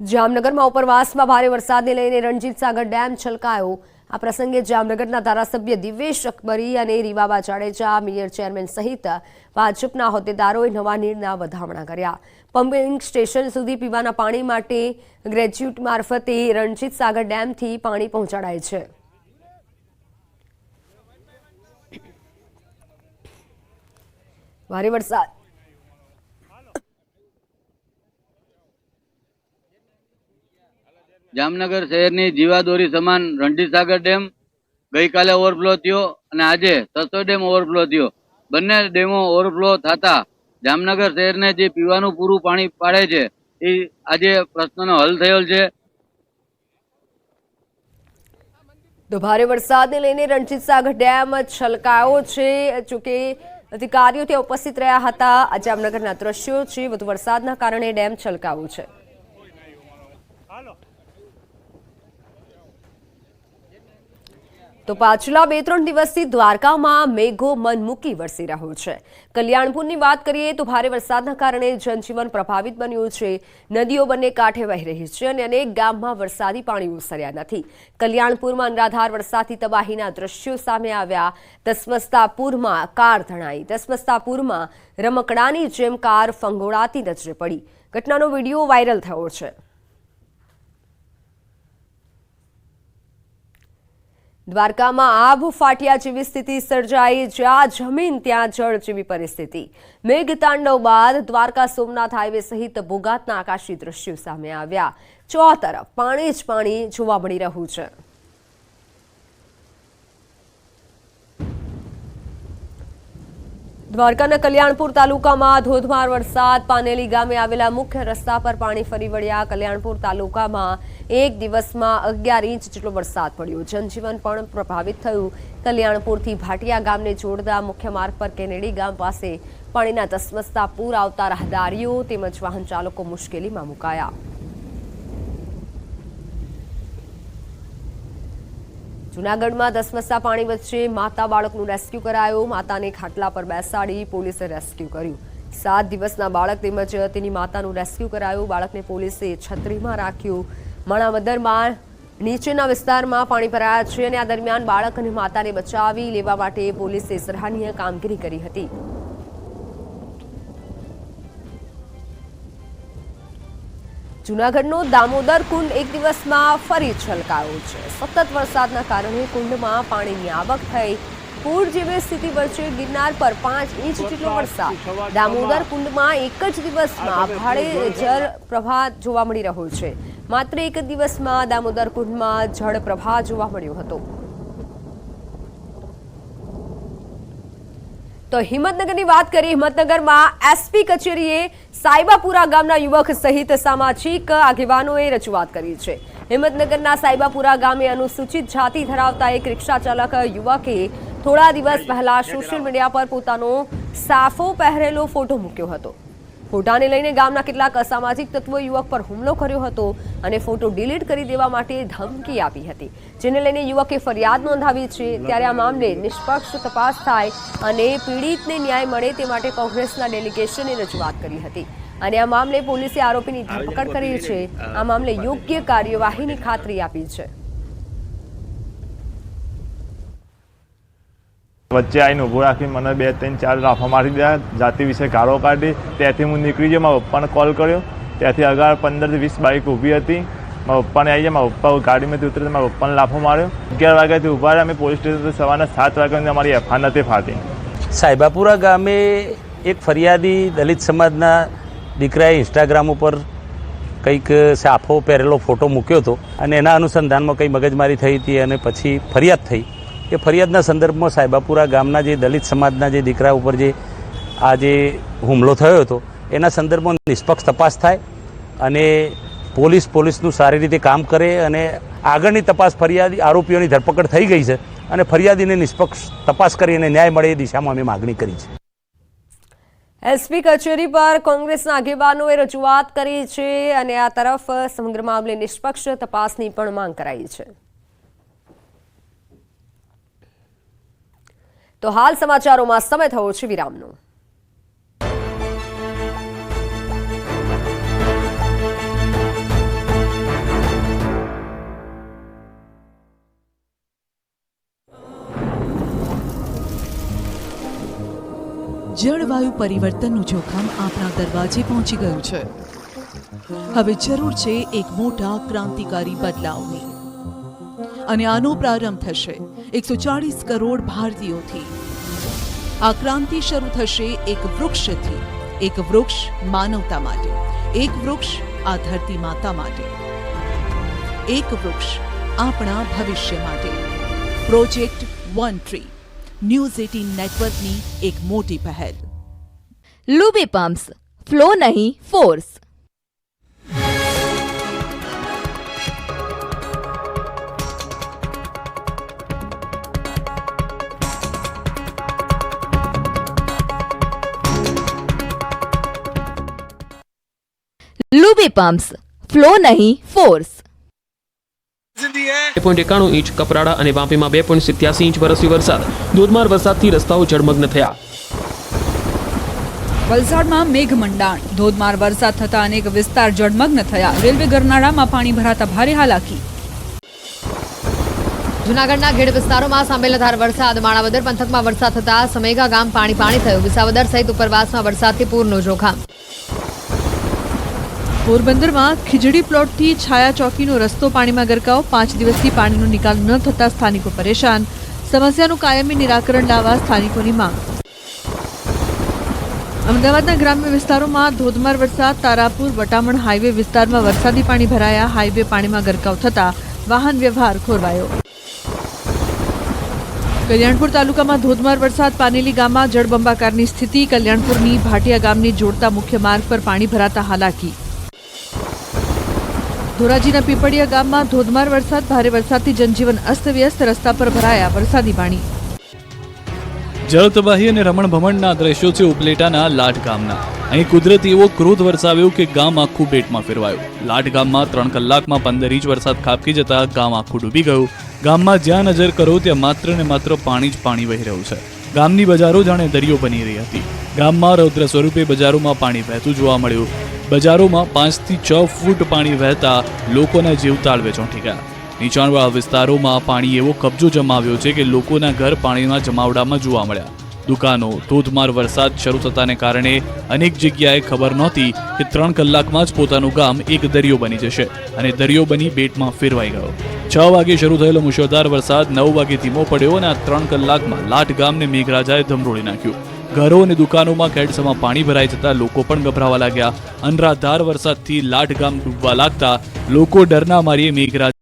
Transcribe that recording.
જામનગરમાં ઉપરવાસમાં ભારે વરસાદને લઈને રણજીત સાગર ડેમ છલકાયો। આ પ્રસંગે જામનગરના ધારાસભ્ય દિવેશ અકબરી અને રીવાબા જાડેજા, મેયર ચેરમેન સહિત ભાજપના હોદ્દેદારોએ નવા નીરના વધામણા કર્યા। પમ્પિંગ સ્ટેશન સુધી પીવાના પાણી માટે ગ્રેજ્યુએટ મારફતે રણજીત સાગર ડેમથી પાણી પહોંચાડાય છે। ભારે વરસાદ જામનગર શહેરની જીવાદોરી સમાન રણજીત સાગર ડેમ ગઈકાલે ઓવરફ્લો થયો અને આજે સસો ડેમ ઓવરફ્લો થયો। બંને ડેમો ઓવરફ્લો થતા જામનગર શહેરને જે પીવાનું પૂરું પાણી પાડે છે એ આજે પ્રશ્નનો હલ થયો છે। તો ભારે વરસાદને લઈને રણજીત સાગર ડેમ છલકાયો છે। જોકે અધિકારીઓ ત્યાં ઉપસ્થિત રહ્યા હતા। જામનગરના દ્રશ્યો છે। વધુ વરસાદના કારણે ડેમ છલકાયો છે। તો પાછલા 2-3 દિવસથી દ્વારકામાં મેઘો મન મૂકી વરસી રહ્યો છે। કલ્યાણપુરની વાત કરીએ તો ભારે વરસાદના કારણે જનજીવન પ્રભાવિત બન્યું છે। નદીઓ બંને કાંઠે વહી રહી છે અને અનેક ગામમાં વરસાદી પાણી ઓસર્યા નથી। કલ્યાણપુરમાં અનરાધાર વરસાદથી તબાહીના દ્રશ્યો સામે આવ્યા। દસમસ્તાપુરમાં કાર ધણાઈ। દસમસ્તાપુરમાં રમકડાની જેમ કાર ફંગોળાતી નજરે પડી। ઘટનાનો વિડીયો વાયરલ થયો છે। દ્વારકામાં આભ ફાટ્યા જેવી સ્થિતિ સર્જાઈ। જ્યાં જમીન ત્યાં જળ જેવી પરિસ્થિતિ। મેઘતાંડવ બાદ દ્વારકા સોમનાથ હાઈવે સહિત ભોગાતના આકાશી દ્રશ્યો સામે આવ્યા। ચોતરફ પાણી જ પાણી જોવા મળી રહ્યું છે। દ્વારકાના કલ્યાણપુર તાલુકામાં ધોધમાર વરસાદ। પાનેલી ગામે આવેલા મુખ્ય રસ્તા પર પાણી ફરી વળ્યા। કલ્યાણપુર તાલુકામાં એક દિવસમાં 11 ઇંચ જેટલો વરસાદ પડ્યો। જનજીવન પણ પ્રભાવિત થયું। કલ્યાણપુરથી ભાટિયા ગામને જોડતા મુખ્ય માર્ગ પર કેનેડી ગામ પાસે પાણીના ધસમસતા પૂર આવતા રાહદારીઓ તેમજ વાહન ચાલકો મુશ્કેલીમાં મુકાયા। જૂનાગઢમાં ધસમસતા પાણી વચ્ચે માતા બાળકનું રેસ્ક્યુ કરાયું। માતાને ખાટલા પર બેસાડી પોલીસે રેસ્ક્યુ કર્યું। 7 દિવસના બાળક તેમજ તેની માતાનું રેસ્ક્યુ કરાયું। બાળકને પોલીસે છત્રીમાં રાખ્યું। માણાવદરમાં નીચેના વિસ્તારમાં પાણી ભરાયા છે અને આ દરમિયાન બાળક અને માતાને બચાવી લેવા માટે પોલીસે સરાહનીય કામગીરી કરી હતી। જૂનાગઢનો દામોદર કુંડ એક દિવસમાં ફરી છલકાયો છે। સતત વરસાદના કારણે કુંડમાં પાણીની આવક થઈ। પૂર જેવી સ્થિતિ વચ્ચે ગિરનાર પર 5 ઇંચ જેટલો વરસાદ। દામોદર કુંડમાં એક જ દિવસમાં ભારે જળ પ્રવાહ જોવા મળી રહ્યો છે। માત્ર એક જ દિવસમાં દામોદર કુંડમાં જળ પ્રવાહ જોવા મળ્યો હતો। તો હિંમતનગરની વાત કરીએ। હિંમતનગરમાં એસપી કચેરીએ સાયબાપુરા ગામના યુવક સહિત સામાજિક આગેવાનોએ રજૂઆત કરી છે। હિંમતનગરના સાયબાપુરા ગામે અનુસૂચિત જાતિ ધરાવતા એક રિક્ષા ચાલક યુવકે થોડા દિવસ પહેલા સોશિયલ મીડિયા પર પોતાનો સાફો પહેરેલો ફોટો મૂક્યો હતો। ફોટાને લઈને ગામના કેટલાક અસામાજિક તત્વોએ યુવક પર હુમલો કર્યો હતો અને ફોટો ડિલીટ કરી દેવા માટે ધમકી આપી હતી, જેને લઈને યુવકે ફરિયાદ નોંધાવી છે। ત્યારે આ મામલે નિષ્પક્ષ તપાસ થાય અને પીડિતને ન્યાય મળે તે માટે કોંગ્રેસના ડેલિગેશને રજૂઆત કરી હતી અને આ મામલે પોલીસે આરોપીની ધરપકડ કરી છે। આ મામલે યોગ્ય કાર્યવાહીની ખાતરી આપી છે। વચ્ચે આવીને ઊભો રાખી મને 2-3-4 લાફા મારી દીધા। જાતિ વિશે ગાળો કાઢી। ત્યાંથી હું નીકળી ગયો। મારા પપ્પાને કોલ કર્યો। ત્યાંથી આગળ 15-20 બાઇક ઊભી હતી। મારા પપ્પાને આવી ગયા। મારા પપ્પા ગાડીમાંથી ઉતરે મારા પપ્પાને લાફો માર્યો। 11 વાગ્યાથી ઊભા રહ્યા। અમે પોલીસ સ્ટેશન સવારના 7 વાગ્યાની અમારી એફઆઈઆર નથી ફાટી। સાયબાપુરા ગામે એક ફરિયાદી દલિત સમાજના દીકરાએ ઇન્સ્ટાગ્રામ ઉપર કંઈક સાફો પહેરેલો ફોટો મૂક્યો હતો અને એના અનુસંધાનમાં કંઈ મગજમારી થઈ હતી અને પછી ફરિયાદ થઈ। એ ફરિયાદના સંદર્ભમાં સાયબાપુરા ગામના જે દલિત સમાજના જે દીકરા ઉપર જે આ જે હુમલો થયો હતો એના સંદર્ભમાં નિષ્પક્ષ તપાસ થાય અને પોલીસનું સારી રીતે કામ કરે અને આગળની તપાસ ફરિયાદી આરોપીઓની ધરપકડ થઈ ગઈ છે અને ફરિયાદીને નિષ્પક્ષ તપાસ કરી અને ન્યાય મળે એ દિશામાં અમે માગણી કરી છે। એસપી કચેરી પર કોંગ્રેસના આગેવાનોએ રજૂઆત કરી છે અને આ તરફ સમગ્ર મામલે નિષ્પક્ષ તપાસની પણ માંગ કરાઈ છે। તો હાલ સમાચારોમાં સમય થયો છે વિરામનો। જળવાયુ પરિવર્તનનું જોખમ આપણા દરવાજે પહોંચી ગયું છે. હવે જરૂર છે એક મોટા ક્રાંતિકારી બદલાવની, અને આનો પ્રારંભ થશે 140 કરોડ ભારતીયોથી. આ ક્રાંતિ શરૂ થશે એક વૃક્ષથી. એક વૃક્ષ માનવતા માટે, એક વૃક્ષ આ ધરતી માતા માટે, એક વૃક્ષ આપણા ભવિષ્ય માટે. પ્રોજેક્ટ વન ટ્રી ન્યૂઝ 18 નેટવર્કની એક મોટી પહેલ. લુબી પમ્પ્સ, ફ્લો નહીં ફોર્સ. લુબી પમ્પ્સ, ફ્લો નહીં ફોર્સ. 2.91 ઇંચ કપરાડા અને વાપીમાં 2.87 ઇંચ વરસ્યો વરસાદ. ધોધમાર વરસાદથી રસ્તાઓ જળમગ્ન થયા. વલસાડમાં મેઘમંડાણ. ધોધમાર વરસાદ થતા અનેક વિસ્તાર જળમગ્ન થયા. રેલવે ગરનાળામાં પાણી ભરાતા ભારે હાલાકી. જૂનાગઢના ઘેડ વિસ્તારોમાં સાંભેલાધાર વરસાદ. માણાવદર પંથકમાં વરસાદ થતા સમેગા ગામ પાણી થયું. વિસાવદર સહિત ઉપરવાસમાં વરસાદથી પૂરનું જોખમ. પોરબંદરમાં ખીજડી પ્લોટથી છાયા ચોકીનો રસ્તો પાણીમાં ગરકાવ. 5 દિવસથી પાણીનો નિકાલ ન થતા સ્થાનિકો પરેશાન. સમસ્યાનું કાયમી નિરાકરણ લાવવા સ્થાનિકોની માંગ. અમદાવાદના ગ્રામ્ય વિસ્તારોમાં ધોધમાર વરસાદ. તારાપુર વટામણ હાઈવે વિસ્તારમાં વરસાદી પાણી ભરાયા. હાઈવે પાણીમાં ગરકાવ થતા વાહન વ્યવહાર ખોરવાયો. કલ્યાણપુર તાલુકામાં ધોધમાર વરસાદ. પાનેલી ગામમાં જળબંબાકારની સ્થિતિ. કલ્યાણપુરની ભાટિયા ગામને જોડતા મુખ્ય માર્ગ પર પાણી ભરાતા હાલાકી. ધોરાજીના પીપળિયા ગામમાં ધોધમાર વરસાદ. ભારે વરસાદથી જનજીવન અસ્તવ્યસ્ત. રસ્તા પર ભરાયા વરસાદી પાણી. જળતબાહી અને રમણભમણના દ્રશ્યો છે ઉપલેટાના લાઠ ગામના. અહીં કુદરતી એવો ક્રોધ વરસાવ્યો કે ગામ આખું બેટમાં ફેરવાયું. લાઠ ગામમાં 3 કલાકમાં 15 ઇંચ વરસાદ ખાબકી જતા ગામ આખું ડૂબી ગયું. ગામમાં જ્યાં નજર કરો ત્યાં માત્ર ને માત્ર પાણી જ પાણી વહી રહ્યું છે. ગામની બજારો જાણે દરિયો બની રહી હતી. ગામમાં રૌદ્ર સ્વરૂપે બજારોમાં પાણી વહેતું જોવા મળ્યું. બજારોમાં 5 થી 6 ફૂટ પાણી વહેતા લોકોના જીવ તાળવે ચોંટી ગયા. નીચાણવાળા વિસ્તારોમાં પાણી એવો કબજો જમાવ્યો છે કે લોકોના ઘર પાણીના જમાવડામાં જોવા મળ્યા. દુકાનો. ધોધમાર વરસાદ શરૂ થતાને કારણે અનેક જગ્યાએ ખબર નહોતી કે 3 કલાકમાં જ પોતાનું ગામ એક દરિયો બની જશે, અને દરિયો બની બેટમાં ફેરવાઈ ગયો. 6 વાગે શરૂ થયેલો મુશળધાર વરસાદ 9 વાગે ધીમો પડ્યો, અને આ 3 કલાકમાં લાઠ ગામને મેઘરાજાએ ધમરોળી નાખ્યું. ઘરો અને દુકાનોમાં કેડસમાં પાણી ભરાઈ જતા લોકો પણ ગભરાવા લાગ્યા. અનરાધાર વરસાદથી લાઠ ગામ ડૂબવા લાગતા લોકો ડરના મારીએ મેઘરાજા